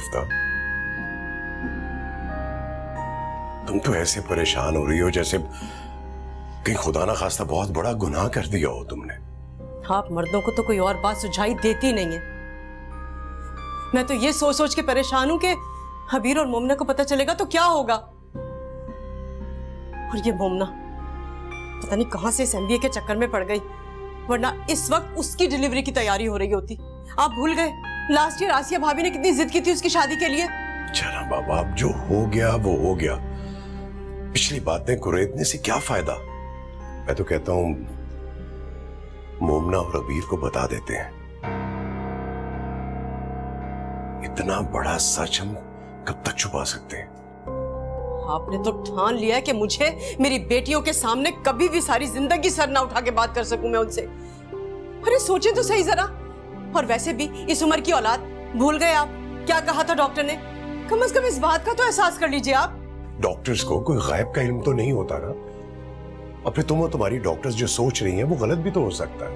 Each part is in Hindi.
शगुफ्ता, तुम तो ऐसे परेशान हो रही हो जैसे कहीं खुदा ना खास्ता बहुत बड़ा गुनाह कर दिया हो तुमने। आप मर्दों को तो कोई और बात सुझाई देती नहीं है। मैं तो ये सोच सोच के परेशान हूं कि हबीर और मोमना को पता चलेगा तो क्या होगा। और ये मोमना पता नहीं कहां से इस MBA के चक्कर में पड़ गई, वरना इस वक्त उसकी डिलीवरी की तैयारी हो रही होती। आप भूल गए लास्ट ईयर आसिया भाभी ने कितनी जिद की थी उसकी शादी के लिए। चला बाबा, अब जो हो गया वो हो गया। पिछली बातें कुरेदने से क्या फायदा। मैं तो कहता हूं मोमना और हबीर को बता देते हैं। इतना बड़ा सच हम कब तक छुपा सकते हैं। आपने तो ठान लिया है कि मुझे मेरी बेटियों के सामने कभी भी सारी जिंदगी सर ना उठा के बात कर सकूं मैं उनसे। अरे सोचे तो सही जरा। और वैसे भी इस उम्र की औलाद, भूल गए आप क्या कहा था डॉक्टर ने? कम से कम इस बात का तो एहसास कर लीजिए आप। डॉक्टर्स को कोई गायब का इल्म तो नहीं होता ना। और फिर तुम और तुम्हारी डॉक्टर्स जो सोच रही हैं वो गलत भी तो हो सकता है।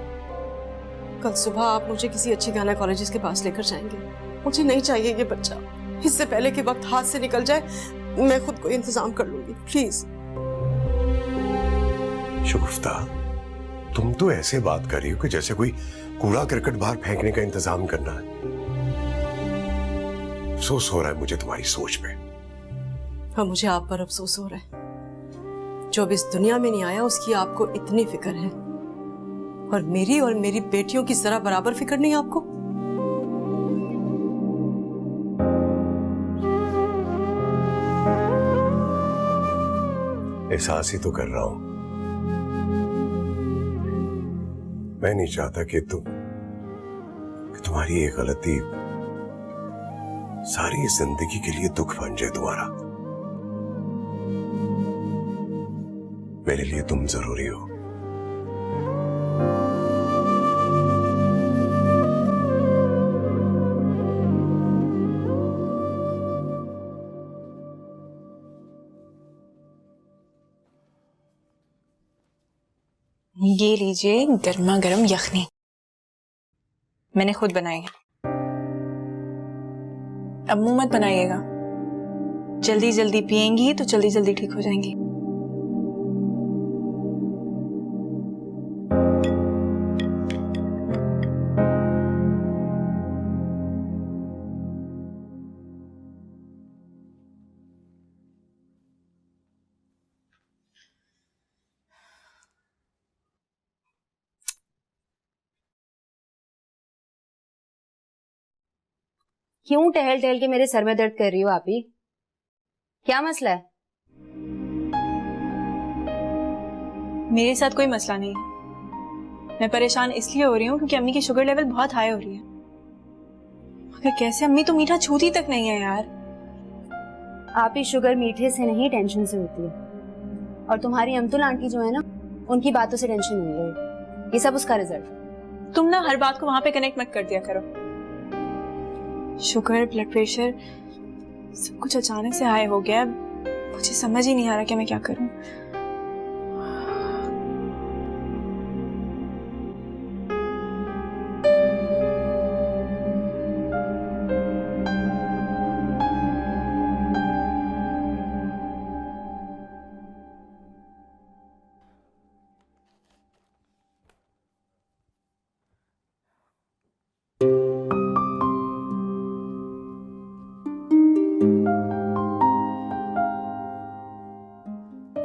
कल सुबह आप मुझे किसी अच्छे गायनेकोलॉजिस्ट के पास लेकर जाएंगे। मुझे नहीं चाहिए ये बच्चा। इससे पहले कि वक्त हाथ से निकल जाए मैं खुद को इंतजाम कर लूंगी, प्लीज। शगुफ्ता, तुम तो ऐसे बात कर रही हो कि जैसे कोई कूड़ा करकट बाहर फेंकने का इंतजाम करना है। अफसोस हो रहा है मुझे तुम्हारी सोच पे। हाँ, मुझे आप पर अफसोस हो रहा है। जो अब इस दुनिया में नहीं आया उसकी आपको इतनी फिक्र है, और मेरी बेटियों की जरा बराबर फिक्र नहीं आपको। एहसास ही तो कर रहा हूं। मैं नहीं चाहता कि तुम्हारी ये गलती सारी जिंदगी के लिए दुख बन जाए तुम्हारा। मेरे लिए तुम जरूरी हो। ये लीजिए गर्मा गर्म यखनी, मैंने खुद बनाई है। अब मुंह मत बनाइएगा, जल्दी जल्दी पिएंगी तो जल्दी जल्दी ठीक हो जाएंगी। क्यों टहल टहल के मेरे सर में दर्द कर रही हो आप ही? क्या मसला है? मेरे साथ कोई मसला नहीं है। मैं परेशान इसलिए हो रही हूँ क्योंकि अम्मी की शुगर लेवल बहुत हाई हो रही है। मगर कैसे, अम्मी तो मीठा छूती तक नहीं है यार। आप ही शुगर मीठे से नहीं टेंशन से होती है, और तुम्हारी अमतुल आंटी जो है ना, उनकी बातों से टेंशन हुई है। ये सब उसका रिजल्ट। तुम ना हर बात को वहां पे कनेक्ट मत कर दिया करो। शुगर, ब्लड प्रेशर, सब कुछ अचानक से हाई हो गया। मुझे समझ ही नहीं आ रहा कि मैं क्या करूं।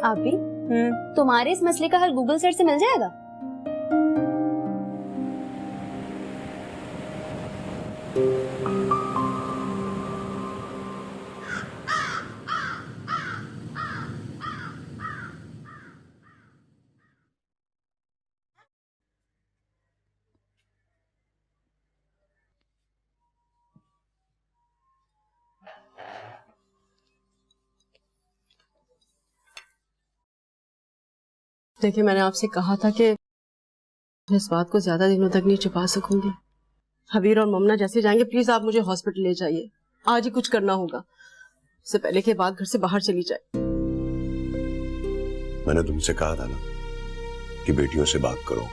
आप भी तुम्हारे इस मसले का हल गूगल सर्च से मिल जाएगा। देखिए, मैंने आपसे कहा था कि इस बात को ज्यादा दिनों तक नहीं छुपा सकूंगी। हबीर और मोमना जैसे जाएंगे, प्लीज आप मुझे हॉस्पिटल ले जाइए। आज ही कुछ करना होगा, इससे पहले के बाद घर से बाहर चली जाए। मैंने तुमसे कहा था ना कि बेटियों से बात करो।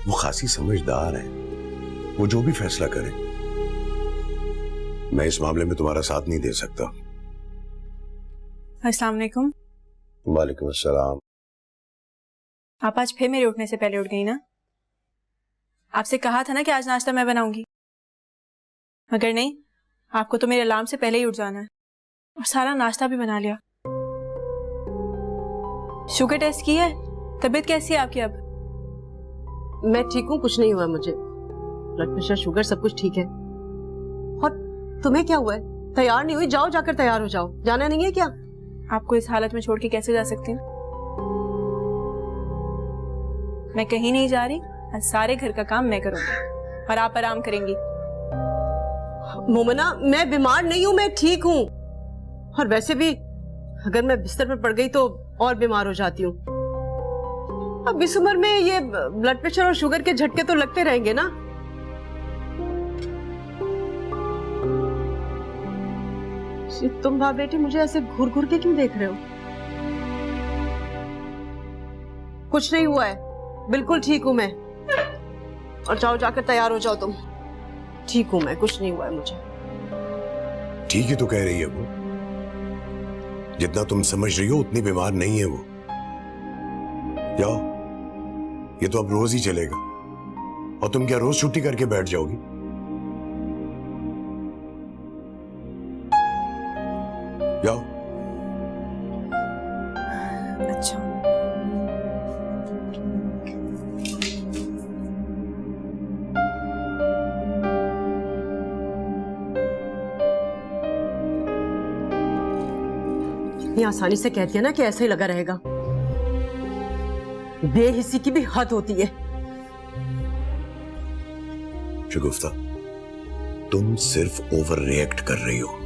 वो खासी समझदार है, वो जो भी फैसला करे मैं इस मामले में तुम्हारा साथ नहीं दे सकता। अस्सलाम वालेकुम। वालेकुम अस्सलाम। आप आज फिर मेरे उठने से पहले उठ गई ना? आपसे कहा था ना कि आज नाश्ता मैं बनाऊंगी, मगर नहीं, आपको तो मेरे अलार्म से पहले ही उठ जाना है और सारा नाश्ता भी बना लिया। शुगर टेस्ट की है? तबीयत कैसी है आपकी अब? मैं ठीक हूँ, कुछ नहीं हुआ मुझे। ब्लड प्रेशर, शुगर सब कुछ ठीक है। और तुम्हें क्या हुआ है? तैयार नहीं हुई? जाओ, जाकर तैयार हो जाओ। जाना नहीं है क्या? आपको इस हालत में छोड़ के कैसे जा सकती हूँ? मैं कहीं नहीं जा रही, आज सारे घर का काम मैं करूंगी और आप आराम करेंगी। मोमना, मैं बीमार नहीं हूं, मैं ठीक हूं। और वैसे भी अगर मैं बिस्तर पर पड़ गई तो और बीमार हो जाती हूँ। अब इस उम्र में ये ब्लड प्रेशर और शुगर के झटके तो लगते रहेंगे ना। तुम भाई बेटी मुझे ऐसे घूर घूर के क्यों देख रहे हो? कुछ नहीं हुआ है, बिल्कुल ठीक हूं मैं। और जाओ, जाकर तैयार हो जाओ तुम। ठीक हूं मैं, कुछ नहीं हुआ है मुझे। ठीक ही तो कह रही है वो। जितना तुम समझ रही हो उतनी बीमार नहीं है वो। जाओ, ये तो अब रोज ही चलेगा। और तुम क्या रोज छुट्टी करके बैठ जाओगी? जाओ। अच्छा, इतनी आसानी से कह दिया ना कि ऐसे ही लगा रहेगा। बेहिस्सी की भी हद होती है। शगुफ्ता, तुम सिर्फ ओवर रिएक्ट कर रही हो।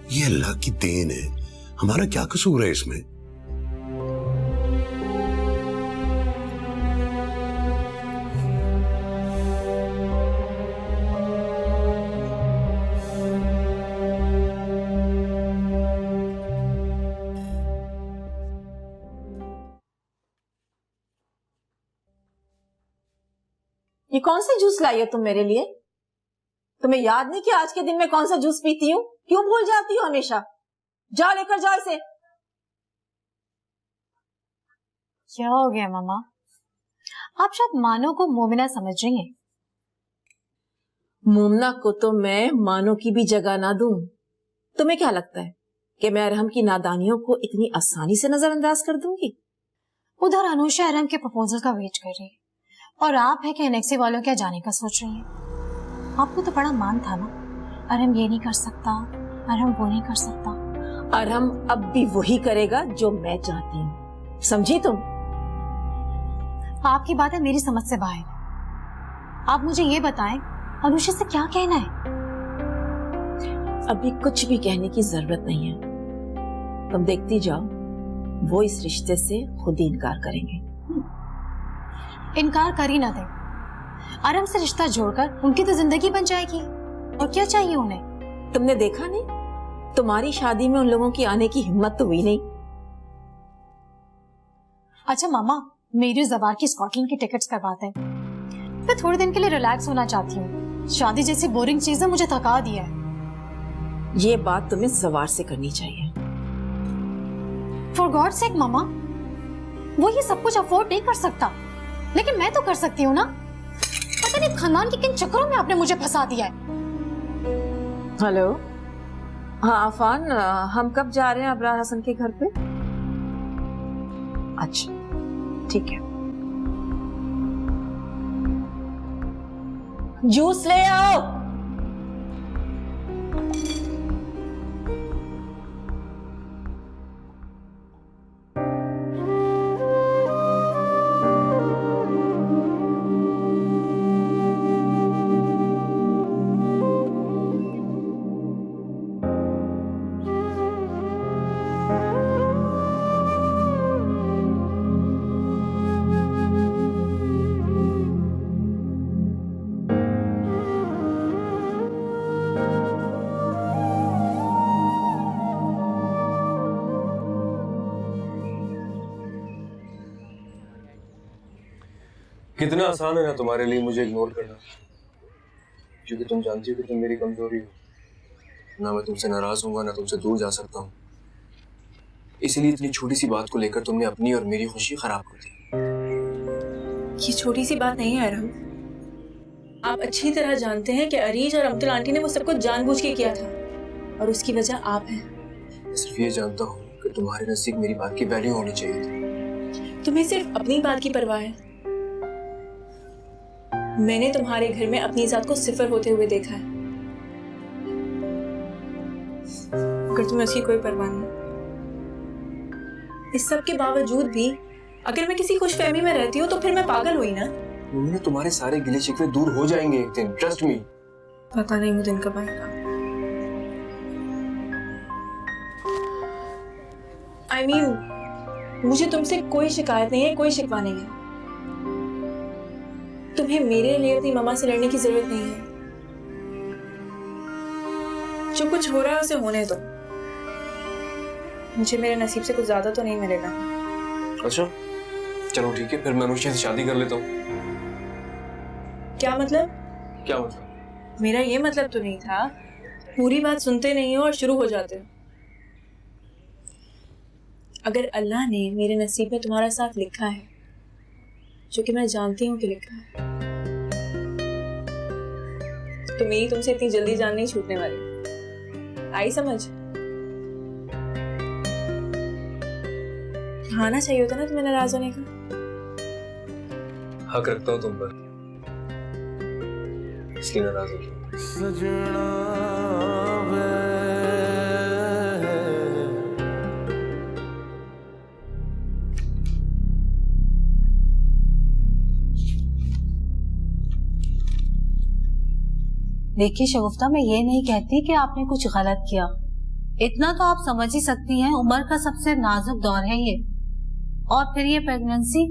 ये अल्लाह की देन है, हमारा क्या कसूर है इसमें? ये कौन सा जूस लाई हो तुम मेरे लिए? तुम्हें याद नहीं कि आज के दिन में कौन सा जूस पीती हूँ? क्यों भूल जाती हो हमेशा? जाओ, लेकर जाओ इसे। क्या हो गया मामा? आप शायद मानो को मोमिना समझ रही हैं। मोमना को तो मैं मानो की भी जगह ना दूं। तुम्हें क्या लगता है कि मैं अरहम की नादानियों को इतनी आसानी से नजरअंदाज कर दूंगी? उधर अनुषा अरहम के प्रपोजल का वेट कर रही है और आप है कि एनेक्सी वालों के जाने का सोच रही हैं। आपको तो बड़ा मान था ना, अरहम ये नहीं कर सकता, अरहम वो नहीं कर सकता। अरहम अब भी वही करेगा जो मैं चाहती हूँ, समझी तुम? आपकी बातें मेरी समझ से बाहर है। आप मुझे ये बताएं, अनुषा से क्या कहना है? अभी कुछ भी कहने की जरूरत नहीं है। तुम देखती जाओ, वो इस रिश्ते से खुद ही इनकार करेंगे। इनकार कर ही ना दे। अरहम से रिश्ता जोड़कर उनकी तो जिंदगी बन जाएगी। और क्या चाहिए उन्हें? तुमने देखा नहीं, तुम्हारी शादी में उन लोगों की आने की हिम्मत तो हुई नहीं। अच्छा मामा, मेरी जवार की स्कॉटलैंड की टिकट्स करवाते हैं। मैं थोड़े दिन के लिए रिलैक्स होना चाहती हूँ। शादी जैसी बोरिंग चीजें मुझे थका दिया है। ये बात तुम्हें जवार से करनी चाहिए। फॉर गॉड सेक मामा, वो ये सब कुछ अफोर्ड नहीं कर सकता, लेकिन मैं तो कर सकती हूँ ना। पता नहीं खानदान के किन चक्करों में आपने मुझे फंसा दिया है। हेलो, हाँ अफान, हम कब जा रहे हैं अबरार हसन के घर पे? अच्छा ठीक है, जूस ले आओ। कितना आसान है ना तुम्हारे लिए मुझे इग्नोर करना। क्योंकि तुम जानती हो कि तुम मेरी कमजोरी हो। ना मैं तुमसे नाराज होऊंगा, ना तुमसे दूर जा सकता हूँ। इसीलिए इतनी छोटी सी बात को लेकर तुमने अपनी और मेरी खुशी खराब कर दी। ये छोटी सी बात नहीं है अरहम। आप अच्छी तरह जानते हैं कि अरीज और अमतुल आंटी ने वो सब कुछ जानबूझ के किया था और उसकी वजह आप हैं। मैं सिर्फ ये जानता हूँ कि तुम्हारे नजदीक मेरी बात की वैल्यू होनी चाहिए थी। तुम्हें सिर्फ अपनी बात की परवाह है। मैंने तुम्हारे घर में अपनी इज्जत को सिफर होते हुए देखा है, अगर तुम्हें उसकी कोई परवाह नहीं। इस सब के बावजूद भी अगर मैं किसी खुशफहमी में रहती हूँ तो फिर मैं पागल हुई ना। मुन्ना, तुम्हारे सारे गिले शिकवे दूर हो जाएंगे एक दिन, ट्रस्ट मी। पता नहीं वो दिन कब आएगा। I mean, मुझे तुमसे कोई शिकायत नहीं है, कोई शिकवा नहीं है। तुम्हें मेरे लिए अपनी मम्मा से लड़ने की जरूरत नहीं है। जो कुछ हो रहा है उसे होने दो। मुझे मेरे नसीब से कुछ ज्यादा तो नहीं मिलेगा। अच्छा चलो ठीक है, फिर मैं अनुष्का से शादी कर लेता हूँ। क्या मतलब? क्या मतलब? मेरा ये मतलब तो नहीं था। पूरी बात सुनते नहीं हो और शुरू हो जाते हो। अगर अल्लाह ने मेरे नसीब में तुम्हारा साथ लिखा है, जो कि मैं जानती हूँ कि लिखा है, तो मेरी तुमसे इतनी जल्दी जान नहीं छूटने वाली। आई समझ? आना चाहिए होता ना तुम्हें नाराज होने का। हक रखता हूँ तुम पर, इसलिए नाराज हो। देखिए शगुफ्ता, मैं ये नहीं कहती कि आपने कुछ गलत किया। इतना तो आप समझ ही सकती हैं, उम्र का सबसे नाजुक दौर है ये। और फिर ये प्रेगनेंसी,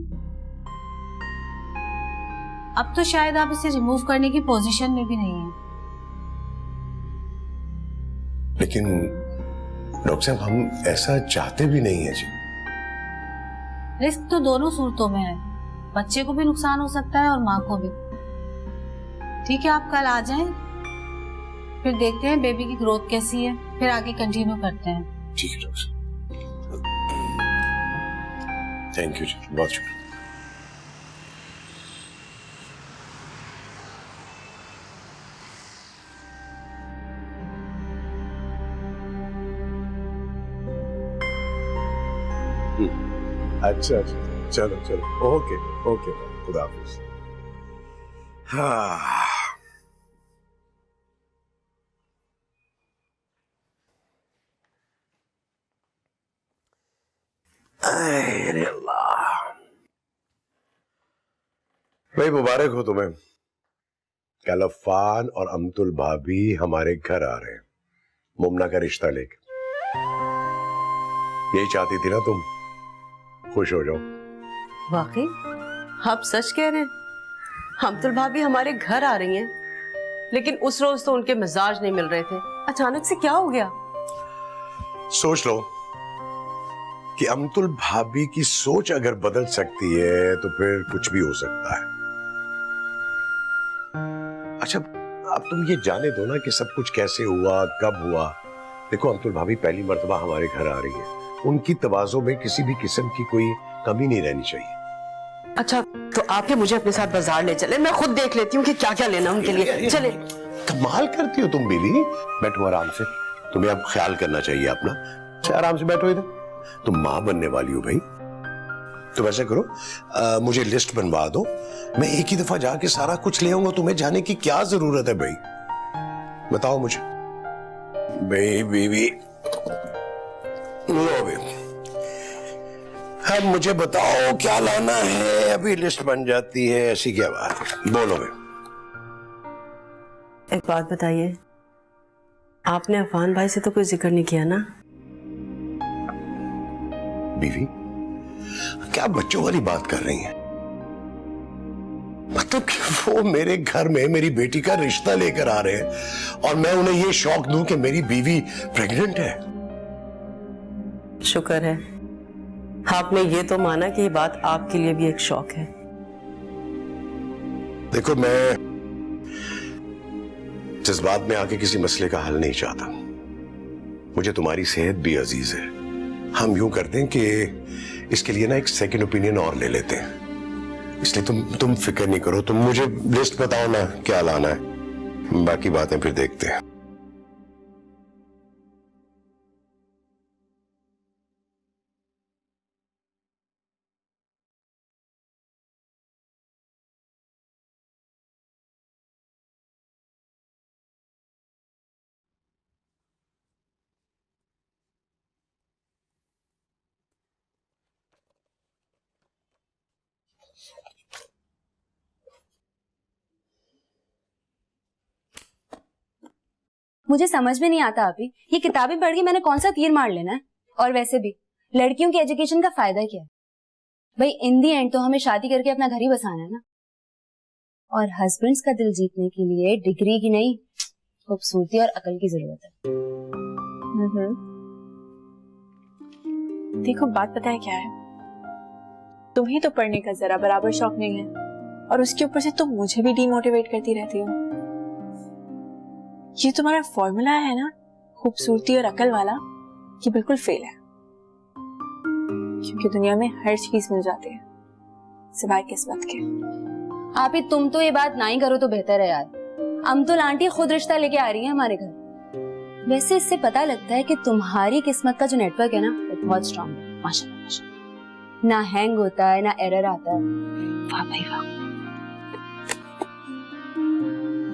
अब तो शायद आप इसे रिमूव करने की पोजीशन में भी नहीं है। लेकिन डॉक्टर साहब, हम ऐसा चाहते भी नहीं है जी। रिस्क तो दोनों सूरतों में है, बच्चे को भी नुकसान हो सकता है और माँ को भी। ठीक है, आप कल आ जाएं, फिर देखते हैं बेबी की ग्रोथ कैसी है, फिर आगे कंटिन्यू करते हैं। ठीक है डॉक्टर साहब, थैंक यू जी, बहुत शुक्रिया। अच्छा अच्छा, चलो चलो, ओके ओके, खुदा हाफिज। हाँ, अरे अल्लाह भाई, मुबारक हो तुम्हें। कल अफ़ान और अमतुल भाभी हमारे घर आ रहे हैं मुमना का रिश्ता लेके। यही चाहती थी ना तुम, खुश हो जाओ। वाकई आप सच कह रहे हैं? अमतुल भाभी हमारे घर आ रही हैं, लेकिन उस रोज तो उनके मिजाज नहीं मिल रहे थे। अचानक से क्या हो गया? सोच लो कि अमतुल भाभी की सोच अगर बदल सकती है तो फिर कुछ भी हो सकता है। अच्छा, अब तुम ये जाने दो ना कि सब कुछ कैसे हुआ, कब हुआ। देखो, अमतुल भाभी पहली मर्तबा हमारे घर आ रही है, उनकी तवाज़ो में किसी भी किस्म की कोई कमी नहीं रहनी चाहिए। अच्छा, तो आप मुझे अपने साथ बाजार ले चले, मैं खुद देख लेती हूँ कि क्या क्या लेना उनके लिए। चले। कमाल करती हो तुम बीवी। बैठो आराम से, तुम्हें अब ख्याल करना चाहिए अपना। आराम से बैठो इधर, तुम माँ बनने वाली हो भाई। तो ऐसा करो, मुझे लिस्ट बनवा दो, मैं एक ही दफा जाके सारा कुछ ले आऊंगा। तुम्हें जाने की क्या जरूरत है भाई, बताओ मुझे। भाई बीवी, लो भाई, अब मुझे बताओ क्या लाना है। अभी लिस्ट बन जाती है, ऐसी क्या बात है, बोलो भाई। एक बात बताइए, आपने अफान भाई से तो कोई जिक्र नहीं किया ना? बीवी, क्या बच्चों वाली बात कर रही हैं? मतलब कि वो मेरे घर में मेरी बेटी का रिश्ता लेकर आ रहे हैं और मैं उन्हें ये शौक दूं कि मेरी बीवी प्रेग्नेंट है। शुक्र है आपने ये तो माना कि ये बात आपके लिए भी एक शौक है। देखो, जज्बात में आके किसी मसले का हल नहीं चाहता। मुझे तुम्हारी सेहत भी अजीज है। हम यूं करते हैं कि इसके लिए ना एक सेकंड ओपिनियन और ले लेते हैं। इसलिए तुम फिक्र नहीं करो। तुम मुझे लिस्ट बताओ ना क्या लाना है, बाकी बातें फिर देखते हैं। मुझे समझ में नहीं आता अभी ये किताबें पढ़ के मैंने कौन सा तीर मार लेना है। और वैसे भी लड़कियों की एजुकेशन का फायदा क्या है भाई? इन दी एंड तो हमें शादी करके अपना घर ही बसाना है ना। और हस्बैंड्स का दिल जीतने के लिए डिग्री की नहीं, खूबसूरती और अकल की जरूरत है। देखो बात पता है क्या है, तुम्हें तो पढ़ने का जरा बराबर शौक नहीं है और उसके ऊपर से तुम मुझे भी डीमोटिवेट करती रहती हो। ये तुम्हारा फॉर्मूला है ना खूबसूरती और अकल वाला, ये बिल्कुल फेल है। क्योंकि दुनिया में हर चीज मिल जाती है सिवाय किस्मत के। आप ही तुम तो ये बात ना ही करो तो बेहतर है यार। अमतुल आंटी खुद रिश्ता लेके आ रही है हमारे घर। वैसे इससे पता लगता है कि तुम्हारी किस्मत का जो नेटवर्क है ना वो बहुत स्ट्रांग है माशाल्लाह माशाल्लाह। ना हैंग होता है ना एरर आता है। वाह भाई वाह।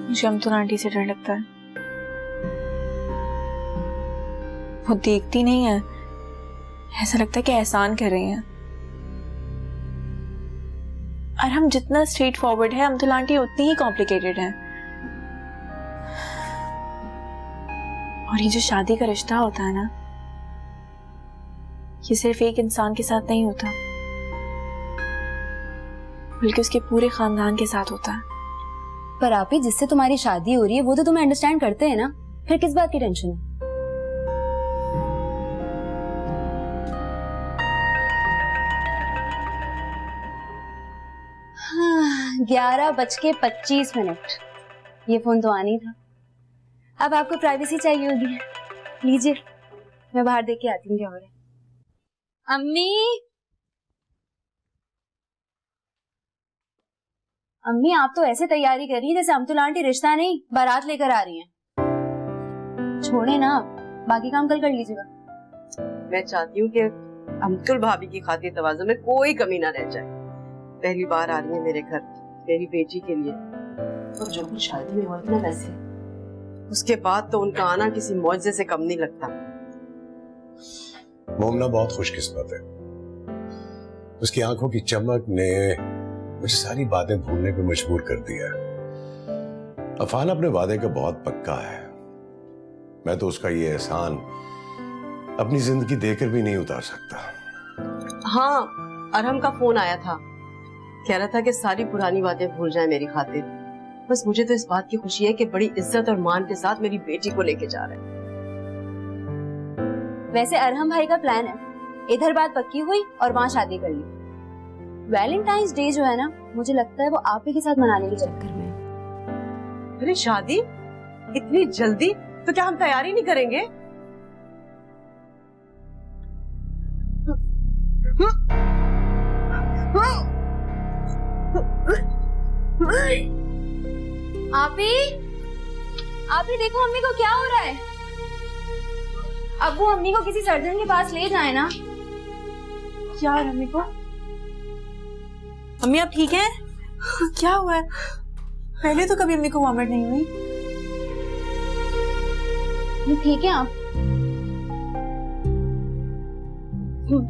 मुझे अमतुल आंटी से डर लगता है। वो देखती नहीं है, ऐसा लगता है कि एहसान कर रही हैं। और हम जितना स्ट्रेट फॉरवर्ड है अमतुल आंटी उतनी ही कॉम्प्लिकेटेड है। और ये जो शादी का रिश्ता होता है ना, ये सिर्फ एक इंसान के साथ नहीं होता बल्कि उसके पूरे खानदान के साथ होता है। पर आप ही जिससे तुम्हारी शादी हो रही है वो तो तुम्हें अंडरस्टैंड करते हैं ना, फिर किस बात की टेंशन है? हाँ, 11:25। ये फोन तो आनी था। अब आपको प्राइवेसी चाहिए होगी, लीजिए मैं बाहर देख के आती हूँ क्या हो रहा है। अम्मी आप तो ऐसे तैयारी कर रही है जैसे अमतुल आंटी रिश्ता नहीं बारात लेकर आ रही हैं। छोड़े ना, बाकी काम कल कर लीजिएगा। मैं चाहती हूँ कि अमतुल भाभी की खातिर तवाज़ुन में कोई कमी ना रह जाए। पहली बार आ रही है मेरे घर मेरी बेटी के लिए, और जो कुछ शादी में हुआ ना वैसे उसके बाद तो उनका आना किसी मौजज़े से कम नहीं लगता। मोमना बहुत खुशकिस्मत है। उसकी आंखों की चमक ने मुझे सारी बातें भूलने पे मजबूर कर दिया है। अफान अपने वादे का बहुत पक्का है। मैं तो उसका ये एहसान अपनी जिंदगी देकर भी नहीं उतार सकता। हाँ, अरहम का फोन आया था, कह रहा था कि सारी पुरानी बातें भूल जाए मेरी खातिर। बस मुझे तो इस बात की खुशी है कि बड़ी इज्जत और मान के साथ मेरी बेटी को लेके जा रहे हैं। वैसे अरहम भाई का प्लान है, इधर बात पक्की हुई और वहाँ शादी कर ली। वैलेंटाइंस डे जो है ना, मुझे लगता है वो आप ही के साथ मनाने के चक्कर में है। अरे शादी इतनी जल्दी? तो क्या हम तैयारी नहीं करेंगे? आप ही देखो अम्मी को क्या हो रहा है। अब वो अम्मी को किसी सर्जन के पास ले जाए ना। यार अम्मी को, अम्मी आप ठीक हैं? क्या हुआ है? पहले तो कभी अम्मी को वॉमिट नहीं हुई। ठीक है आप?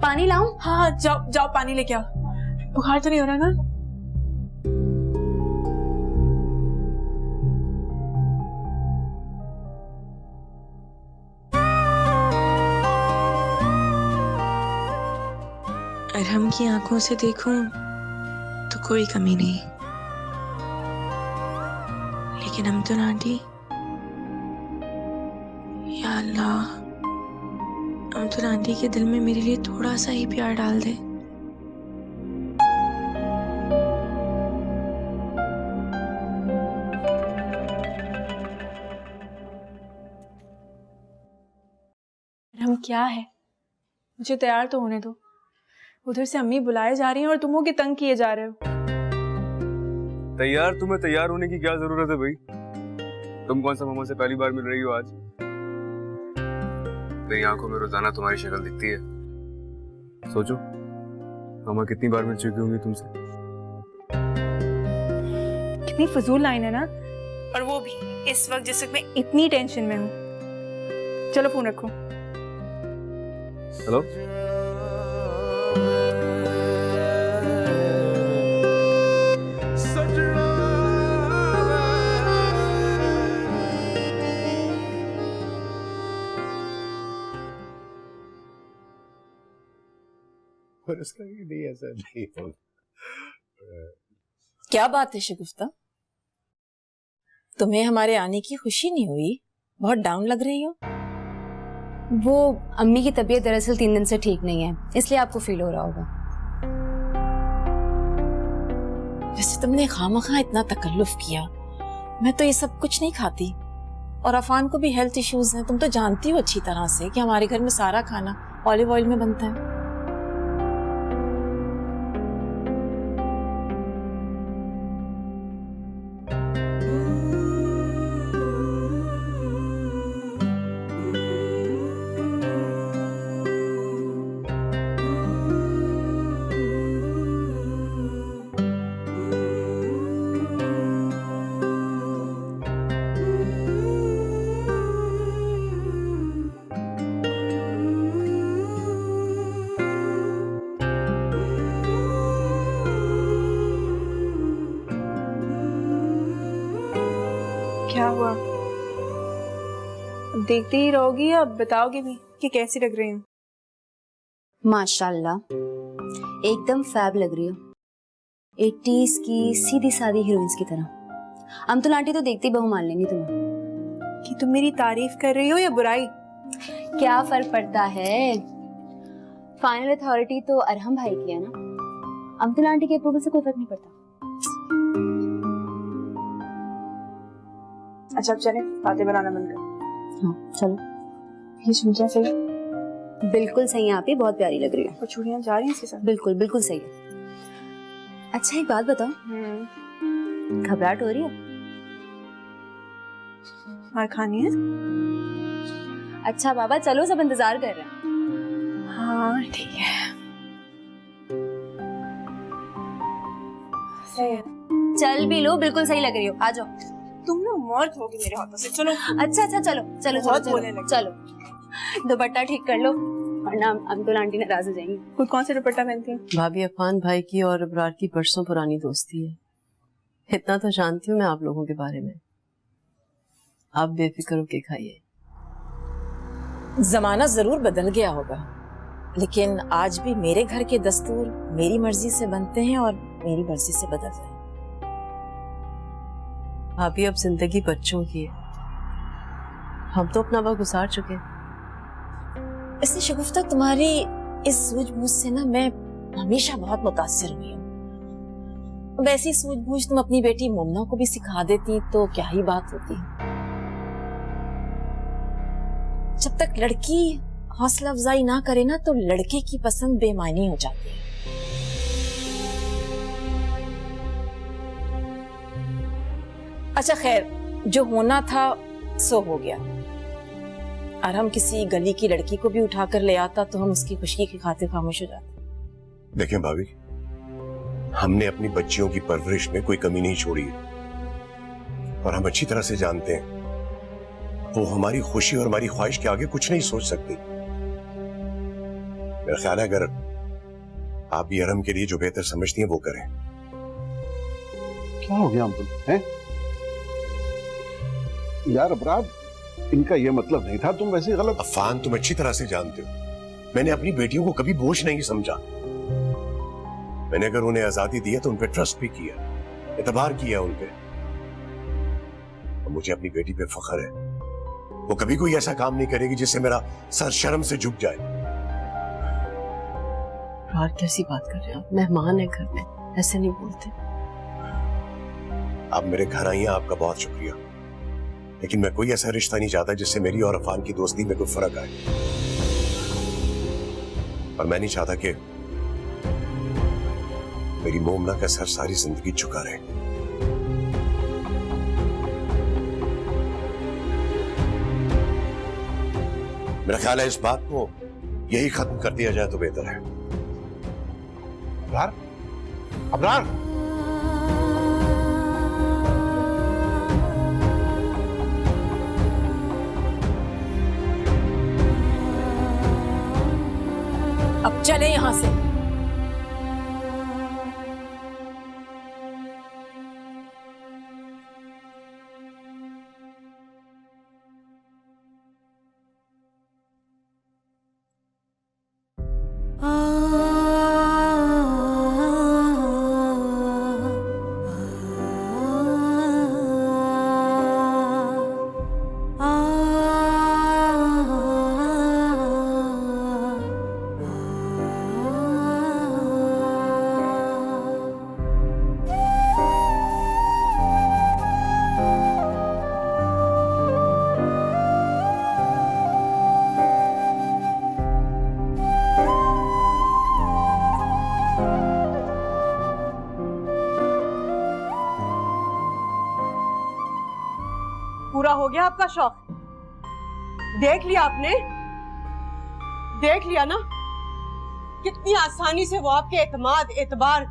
पानी लाऊं? हाँ जाओ जाओ पानी लेके आओ। बुखार तो नहीं हो रहा ना? अरहम की आंखों से देखूं तो कोई कमी नहीं, लेकिन अमतुल आंटी, या अल्लाह, अमतुल आंटी के दिल में मेरे लिए थोड़ा सा ही प्यार डाल दे। क्या है? मुझे तैयार तो होने दो। उधर से अम्मी बुलाए जा रही हैं और तुम हो कि तंग किए जा रहे हो। तैयार तुम्हें तैयार होने की क्या जरूरत है भाई? तुम कौन सा मामा से पहली बार मिल रही हो आज? मेरी आंखों में रोजाना तुम्हारी शक्ल दिखती है। सोचो मामा कितनी बार मिल चुकी होंगी तुमसे। कितनी फजूल लाइन है ना, और वो भी इस वक्त जिस वक्त मैं इतनी टेंशन में हूँ। चलो फोन रखो। हेलो, पर इसका ये नहीं, ऐसा नहीं होता। क्या बात है शगुफ्ता, तुम्हें हमारे आने की खुशी नहीं हुई? बहुत डाउन लग रही हो। वो अम्मी की तबीयत दरअसल 3 दिन से ठीक नहीं है, इसलिए आपको फील हो रहा होगा। वैसे तुमने खामखा इतना तकल्लुफ किया, मैं तो ये सब कुछ नहीं खाती। और अफान को भी हेल्थ इश्यूज हैं, तुम तो जानती हो अच्छी तरह से कि हमारे घर में सारा खाना ऑलिव ऑयल में बनता है। क्या हुआ? अब देखते ही रहोगी या बताओगे भी कि कैसी लग रही हूँ? माशाल्लाह, एकदम फैब लग रही हो। 80s की सीधी सादी हीरोइंस की तरह। अमतुल आंटी तो देखते ही बहू मान लेंगी तुम्हें। कि तुम मेरी तारीफ कर रही हो या बुराई? क्या फर्क पड़ता है? फाइनल अथॉरिटी तो अरहम भाई की है ना। अमतुल आंटी के अप्रूवल से कोई फर्क नहीं पड़ता। अच्छा अब चले, बातें बनाना बंद कर। हाँ चलो। ये चूड़ियां सही? बिल्कुल सही है, आप ही बहुत प्यारी लग रही है। और चूड़ियां जा रही हैं इसके साथ? बिल्कुल बिल्कुल सही है। अच्छा एक बात बताओ, घबराहट हो रही है? और खानी है? अच्छा बाबा चलो, सब इंतजार कर रहे हैं। हाँ ठीक है, सही है। चल भी लो, बिल्कुल सही लग रही हो, आ जाओ। तुम ना मौत होगी मेरे हाथों से। चलो अच्छा अच्छा चलो चलो बहुत चलो बोलने चलो, लगी। चलो दुपट्टा ठीक कर लो वरना अमतुल आंटी नाराज हो जाएंगी। खुद कौन सा दुपट्टा पहनती है? भाभी अफान भाई की और अबरार की बरसों पुरानी दोस्ती है। इतना तो जानती हूँ मैं आप लोगों के बारे में। आप बेफिक्र होके खाइए। जमाना जरूर बदल गया होगा, लेकिन आज भी मेरे घर के दस्तूर मेरी मर्जी से बनते हैं और मेरी मर्जी से बदलते हैं। भाभी अब जिंदगी बच्चों की है, हम तो अपना वक्त गुजार चुके। इससे शगुफ्ता तुम्हारी इस सूझबूझ से ना मैं हमेशा बहुत मुतासिर हुई हूँ। वैसी सूझबूझ तुम अपनी बेटी मुमना को भी सिखा देती तो क्या ही बात होती। जब तक लड़की हौसला अफजाई ना करे ना तो लड़के की पसंद बेमानी हो जाती है। अच्छा खैर, जो होना था सो हो गया। और हम किसी गली की लड़की को भी उठाकर ले आता तो हम उसकी खुशी की खातिर खामोश हो जाते। देखें भाभी, हमने अपनी बच्चियों की परवरिश में कोई कमी नहीं छोड़ी है और हम अच्छी तरह से जानते हैं वो हमारी खुशी और हमारी ख्वाहिश के आगे कुछ नहीं सोच सकती। मेरा ख्याल है अगर आप भी अरहम के लिए जो बेहतर समझती हैं वो करें। क्या हो गया अब्दुल? हैं? यार अपराध, इनका ये मतलब नहीं था, तुम वैसे गलत। अफान, तुम अच्छी तरह से जानते हो मैंने अपनी बेटियों को कभी बोझ नहीं समझा। मैंने अगर उन्हें आजादी दी है तो उन पे ट्रस्ट भी किया, एतबार किया उन पे। और मुझे अपनी बेटी पे फख्र है। वो कभी कोई ऐसा काम नहीं करेगी जिससे मेरा सर शर्म से झुक जाए। और कैसी बात कर रहे हैं आप? मेहमान है घर में, ऐसे नहीं बोलते। आप मेरे घर आई हैं, आपका बहुत शुक्रिया, लेकिन मैं कोई ऐसा रिश्ता नहीं चाहता जिससे मेरी और अफान की दोस्ती में कोई फर्क आए। और मैं नहीं चाहता कि मेरी मोमना का सर सारी जिंदगी झुका रहे। मेरा ख्याल है इस बात को यही खत्म कर दिया जाए तो बेहतर है। अबरार, अबरार, अब चले यहां से। पूरा हो गया आपका शौक? देख लिया आपने? देख लिया ना कितनी आसानी से वो आपके एतमाद, एतबार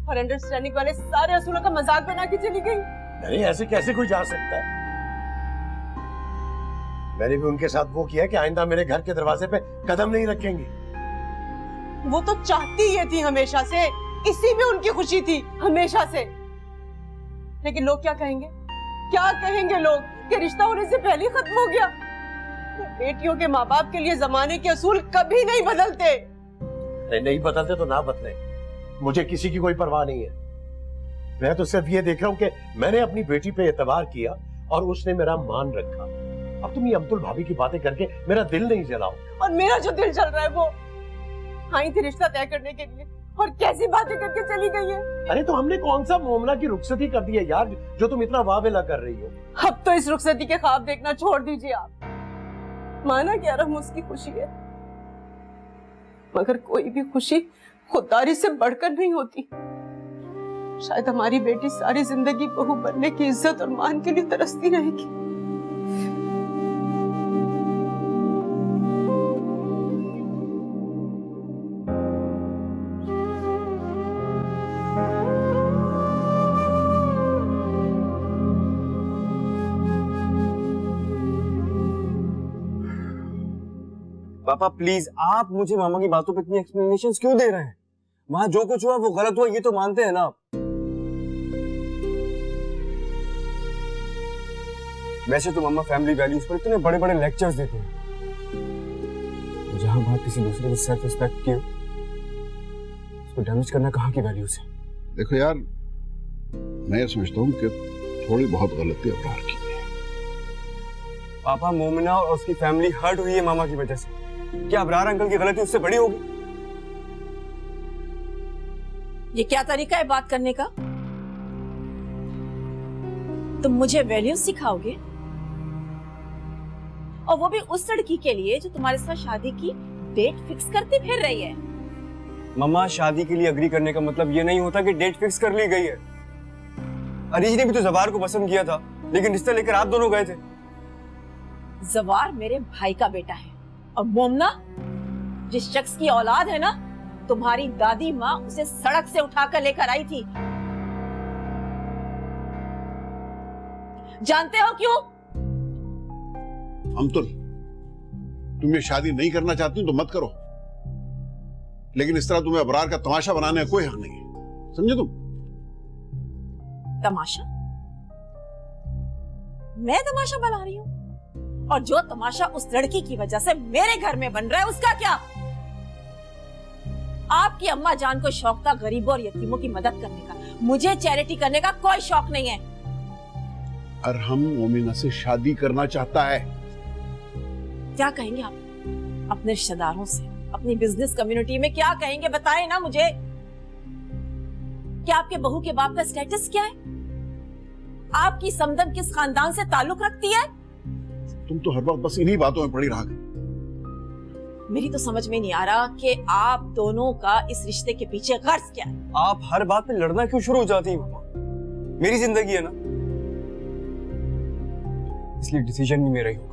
और अंडरस्टैंडिंग वाले सारे असूलों का मजाक बना के चली गई। नहीं, ऐसे कैसे कोई जा सकता है? मैंने भी उनके साथ वो किया कि आइंदा मेरे घर के दरवाजे पे कदम नहीं रखेंगी। वो तो चाहती ये थी हमेशा से, इसी में उनकी खुशी थी हमेशा से। लेकिन लोग क्या कहेंगे? क्या कहेंगे लोग कि रिश्ता होने से पहले ही खत्म हो गया? बेटियों के माँ बाप के लिए जमाने के असूल कभी नहीं बदलते। नहीं बदलते तो ना बदले, मुझे किसी की कोई परवाह नहीं है। मैं तो सिर्फ ये देख रहा हूँ कि मैंने अपनी बेटी पे एतबार किया और उसने मेरा मान रखा। अब तुम ये अब्दुल भाभी की बातें करके मेरा दिल नहीं जलाओ। और मेरा जो दिल जल रहा है वो आई थी रिश्ता तय करने के लिए और कैसी बातें करके चली गई है। अरे तो हमने कौन सा मोमना की रुखसती कर दी है यार, जो तुम इतना वावेला कर रही हो? अब तो इस रुखसती के ख्वाब देखना छोड़ दीजिए आप। माना कि अरहम उसकी खुशी है, मगर कोई भी खुशी खुददारी से बढ़कर नहीं होती। शायद हमारी बेटी सारी जिंदगी बहू बनने की इज्जत और मान के लिए तरसती रहेगी। पापा प्लीज, आप मुझे मामा की बातों पे इतनी एक्सप्लेनेशंस क्यों दे रहे हैं? वहां जो कुछ हुआ वो गलत हुआ, ये तो मानते हैं ना आप। वैसे तो मामा फैमिली वैल्यूज पर इतने बड़े बड़े लेक्चर्स देते हैं, जहां बात किसी दूसरे की सेल्फ रिस्पेक्ट की हो, उसको डैमेज करना कहाँ की वैल्यूज है? देखो यार, मैं ये समझता हूँ कि थोड़ी बहुत गलती अबरार की है। पापा, मोमिना और उसकी फैमिली हर्ट हुई है मामा की वजह से। क्या अबरार अंकल की गलती उससे बड़ी होगी? ये क्या तरीका है बात करने का? तुम मुझे वैल्यूज सिखाओगे, और वो भी उस लड़की के लिए जो तुम्हारे साथ शादी की डेट फिक्स करती फिर रही है। मम्मा, शादी के लिए अग्री करने का मतलब ये नहीं होता कि डेट फिक्स कर ली गई है। अरीज ने भी तो जवार को पसंद किया था, लेकिन रिश्ता लेकर आप दोनों गए थे। जवार मेरे भाई का बेटा है, और मोमना जिस शख्स की औलाद है ना, तुम्हारी दादी माँ उसे सड़क से उठाकर लेकर आई थी। जानते हो क्यों? अमतुल, तुम ये शादी नहीं करना चाहती हो तो मत करो, लेकिन इस तरह तुम्हें अबरार का तमाशा बनाने का कोई हक नहीं है, समझे तुम? तमाशा? मैं तमाशा बना रही हूँ? और जो तमाशा उस लड़की की वजह से मेरे घर में बन रहा है, उसका क्या? आपकी अम्मा जान को शौक था गरीबों और यतीमों की मदद करने का, मुझे चैरिटी करने का कोई शौक नहीं है। अरहम मोमिना से शादी करना चाहता है। क्या कहेंगे आप अपने रिश्तेदारों से, अपनी बिजनेस कम्युनिटी में क्या कहेंगे? बताएं ना मुझे। क्या आपके बहू के बाप का स्टेटस क्या है? आपकी समदन किस खानदान से ताल्लुक रखती है? तुम तो हर वक्त बस इन्हीं बातों में पड़ी रहा। मेरी तो समझ में नहीं आ रहा कि आप दोनों का इस रिश्ते के पीछे गर्ज क्या है। आप हर बात पे लड़ना क्यों शुरू हो जाती हैं मामा? मेरी जिंदगी है ना, इसलिए डिसीजन भी मेरा ही होगा।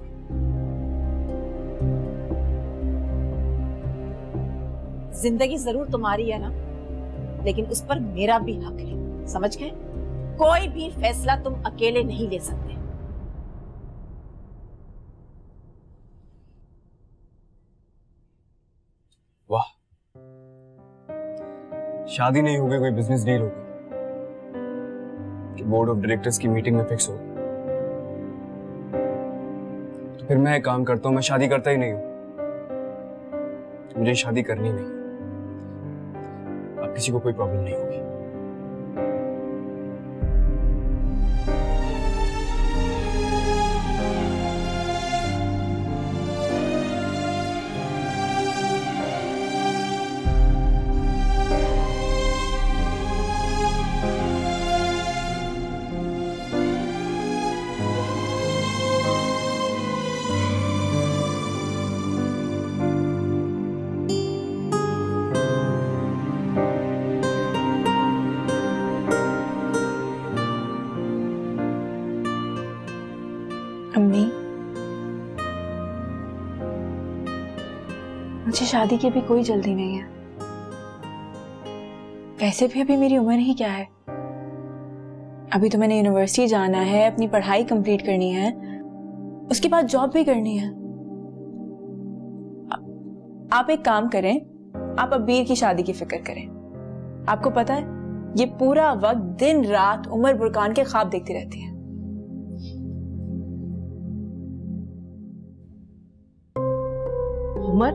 जिंदगी जरूर तुम्हारी है ना, लेकिन उस पर मेरा भी हक है, समझ गए? कोई भी फैसला तुम अकेले नहीं ले सकते। वाह, शादी नहीं होगी, कोई बिजनेस डील होगी कि बोर्ड ऑफ डायरेक्टर्स की मीटिंग में फिक्स होगी, तो फिर मैं एक काम करता हूं, मैं शादी करता ही नहीं हूं। मुझे शादी करनी नहीं, अब किसी को कोई प्रॉब्लम नहीं होगी। अम्मी, मुझे शादी की अभी कोई जल्दी नहीं है। वैसे भी अभी मेरी उम्र ही क्या है। अभी तो मैंने यूनिवर्सिटी जाना है, अपनी पढ़ाई कंप्लीट करनी है, उसके बाद जॉब भी करनी है। आप एक काम करें, आप अब्बीर की शादी की फिक्र करें। आपको पता है, ये पूरा वक्त दिन रात उमर बुरकान के ख्वाब देखती रहती है। उमर?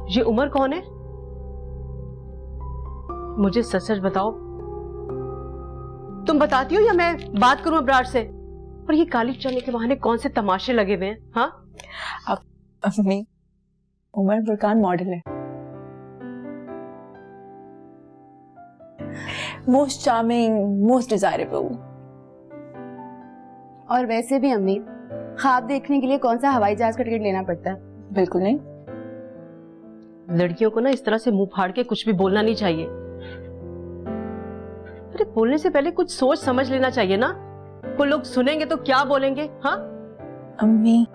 ये उमर कौन है? मुझे सच सच बताओ, तुम बताती हो या मैं बात करूं अब्रार से? और ये काली चने के बहाने कौन से तमाशे लगे हुए हैं? हाँ, अम्मी, उमर बुरकान मॉडल है, मोस्ट चार्मिंग, मोस्ट डिजायरेबल। और वैसे भी अम्मी, ख्वाब देखने के लिए कौन सा हवाई जहाज का टिकट लेना पड़ता है? बिल्कुल नहीं। लड़कियों को ना इस तरह से मुंह फाड़ के कुछ भी बोलना नहीं चाहिए। अरे बोलने से पहले कुछ सोच समझ लेना चाहिए ना। कोई लोग सुनेंगे तो क्या बोलेंगे? हाँ अम्मी,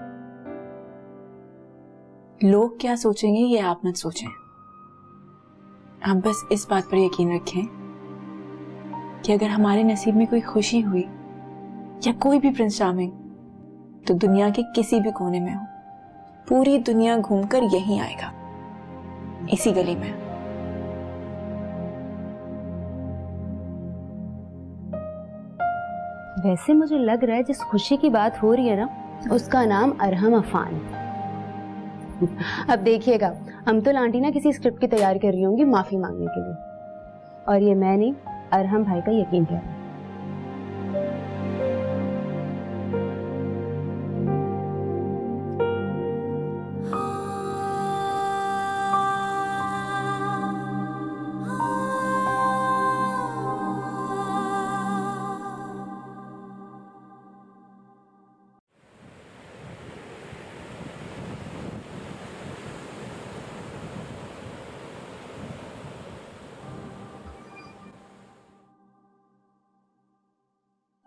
लोग क्या सोचेंगे ये आप मत सोचें। आप बस इस बात पर यकीन रखें कि अगर हमारे नसीब में कोई खुशी हुई या कोई भी प्रिंस चार्मिंग, तो दुनिया के किसी भी कोने में हो, पूरी दुनिया घूमकर यहीं आएगा, इसी गली में। वैसे मुझे लग रहा है जिस खुशी की बात हो रही है ना, उसका नाम अरहम अफान। अब देखिएगा, अमतुल आंटी ना किसी स्क्रिप्ट की तैयारी कर रही होंगी माफी मांगने के लिए, और ये मैं नहीं, अरहम भाई का यकीन कह रहा है।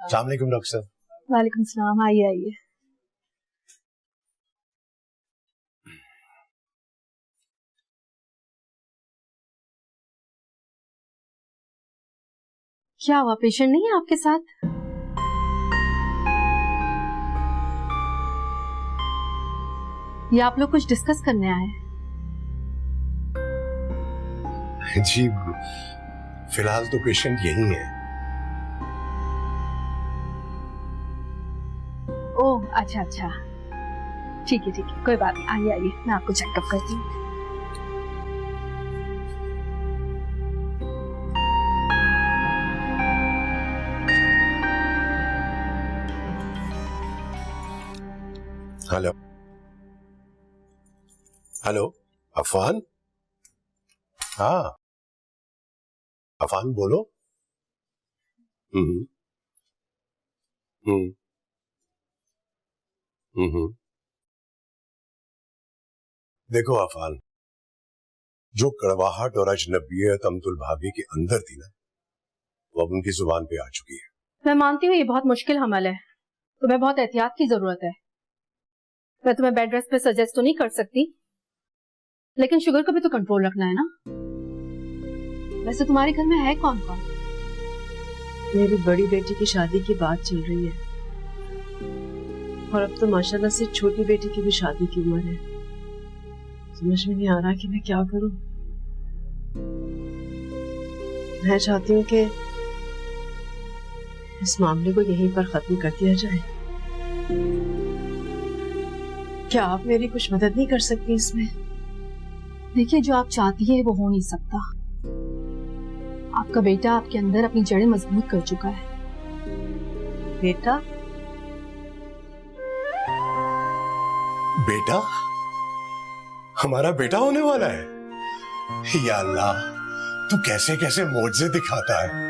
अस्सलाम वालेकुम डॉक्टर साहब। वालेकुम सलाम, आइए आइए। क्या हुआ, पेशेंट नहीं है आपके साथ? या आप लोग कुछ डिस्कस करने आए? जी फिलहाल तो पेशेंट यही है। ओह अच्छा अच्छा, ठीक है कोई बात नहीं, आइए आइए, मैं आपको चेकअप करती हूँ। Hello hello, Afan? हाँ अफान बोलो। हम्म हम्म। 嗯 हम्म। देखो आफान, जो कड़वाहट और अजनबियत अमतुल भाभी के अंदर थी ना, वो अब उनकी जुबान पे आ चुकी है। मैं मानती हूँ ये बहुत मुश्किल हमल है, तुम्हें बहुत एहतियात की जरूरत है। मैं तुम्हें बेड रेस्ट पे सजेस्ट तो नहीं कर सकती, लेकिन शुगर को भी तो कंट्रोल रखना है ना। वैसे तुम्हारे घर में है कौन कौन? मेरी बड़ी बेटी की शादी की बात चल रही है, और अब तो माशाल्लाह से छोटी बेटी की भी शादी की उम्र है। समझ में नहीं आ रहा कि मैं क्या करूं। मैं चाहती हूँ कि इस मामले को यहीं पर खत्म कर दिया जाए। क्या आप मेरी कुछ मदद नहीं कर सकती इसमें? देखिए, जो आप चाहती है वो हो नहीं सकता। आपका बेटा आपके अंदर अपनी जड़ें मजबूत कर चुका है। बेटा? बेटा? हमारा बेटा होने वाला है? या अल्लाह, तू कैसे कैसे मोज़े दिखाता है।